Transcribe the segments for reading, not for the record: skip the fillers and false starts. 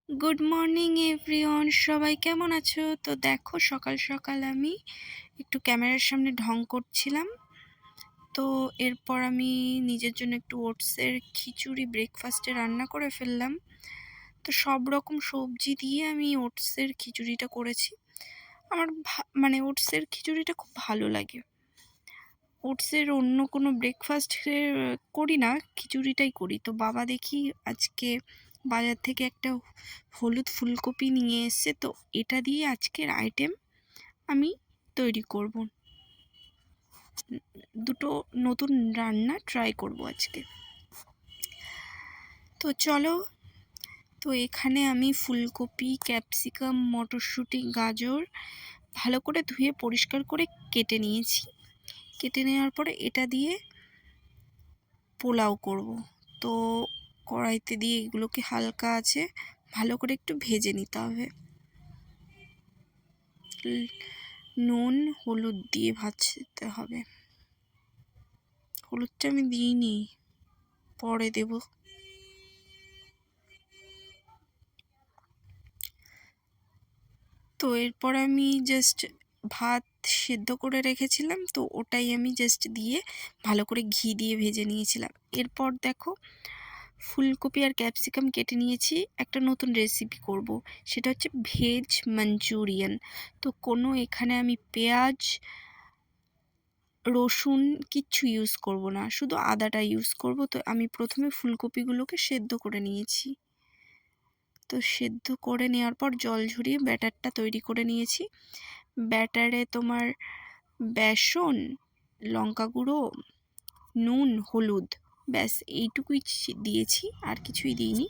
Good morning everyone, সবাই কেমন আছো? তো দেখো, সকাল সকাল আমি একটু ক্যামেরার সামনে ঢং করছিলাম। তো এরপর আমি নিজের জন্য একটু ওটসের খিচুড়ি ব্রেকফাস্টে রান্না করে ফেললাম। তো সব রকম সবজি দিয়ে আমি ওটসের খিচুড়িটা করেছি। আমার মানে ওটসের খিচুড়িটা খুব ভালো লাগে। ওটসের অন্য কোনো ব্রেকফাস্ট করি না, খিচুড়িটাই করি। তো বাবা দেখি আজকে বাজার থেকে একটা হলুদ ফুলকপি নিয়ে এসছে, তো এটা দিয়ে আজকের আইটেম আমি তৈরি করব। দুটো নতুন রান্না ট্রাই করব আজকে। তো চলো, তো এখানে আমি ফুলকপি, ক্যাপসিকাম, মটরশুঁটি, গাজর ভালো করে ধুয়ে পরিষ্কার করে কেটে নিয়েছি। কেটে নেওয়ার পরে এটা দিয়ে পোলাও করব। তো কড়াইতে দিয়ে এগুলোকে হালকা আছে ভালো করে একটু ভেজে নিতে হবে। নুন হলুদ দিয়ে ভাজতে হবে। হলুদটা আমি দিইনি, পরে দেব। তো এরপর আমি জাস্ট ভাত সেদ্ধ করে রেখেছিলাম, তো ওটাই আমি জাস্ট দিয়ে ভালো করে ঘি দিয়ে ভেজে নিয়েছিলাম। এরপর দেখো, ফুলকপি আর ক্যাপসিকাম কেটে নিয়েছি, একটা নতুন রেসিপি করব। সেটা হচ্ছে ভেজ মাঞ্চুরিয়ান। তো এখানে আমি পেঁয়াজ, রসুন কিচ্ছু ইউজ করব না, শুধু আদাটা ইউজ করব। তো আমি প্রথমে ফুলকপিগুলোকে সেদ্ধ করে নিয়েছি। তো সেদ্ধ করে নেওয়ার পর জল ঝরিয়ে ব্যাটারটা তৈরি করে নিয়েছি। ব্যাটারে তোমার বেসন, লঙ্কা গুঁড়ো, নুন, হলুদ, ব্যাস এইটুকুই দিয়েছি, আর কিছুই দিইনি।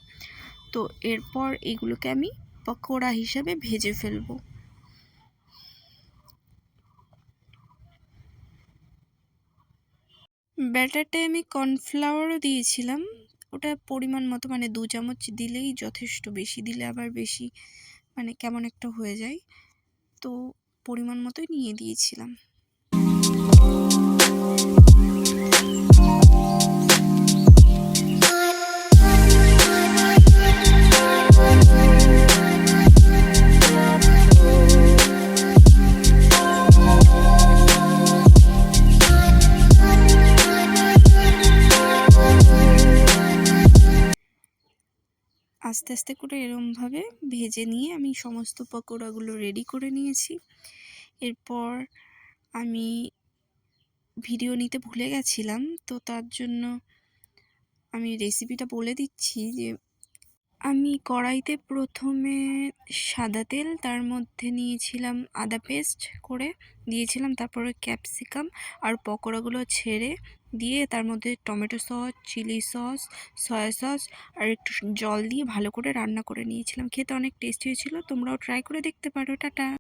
তো এরপর এগুলোকে আমি পকোড়া হিসাবে ভেজে ফেলবো। ব্যাটারটায় আমি কর্নফ্লাওয়ারও দিয়েছিলাম, ওটা পরিমাণ মতো, মানে 2 চামচ দিলেই যথেষ্ট, বেশি দিলে আবার বেশি মানে কেমন একটা হয়ে যায়। তো পরিমাণ মতোই নিয়ে দিয়েছিলাম। আস্তে আস্তে করে এরমভাবে ভেজে নিয়ে আমি সমস্ত পকোড়াগুলো রেডি করে নিয়েছি। এরপর আমি ভিডিও নিতে ভুলে গেছিলাম, তো তার জন্য আমি রেসিপিটা বলে দিচ্ছি। যে আমি কড়াইতে প্রথমে সাদা তেল, তার মধ্যে নিয়েছিলাম আদা পেস্ট করে দিয়েছিলাম, তারপরে ক্যাপসিকাম আর পকোড়াগুলো ছেড়ে দিয়ে তার মধ্যে tomato sauce, chilli sauce, soya sauce আর একটু জল দিয়ে ভালো করে রান্না করে নিয়েছিলাম। খেতে অনেক টেস্টি হয়েছিল, তোমরাও ট্রাই করে দেখতে পারো। টাটা।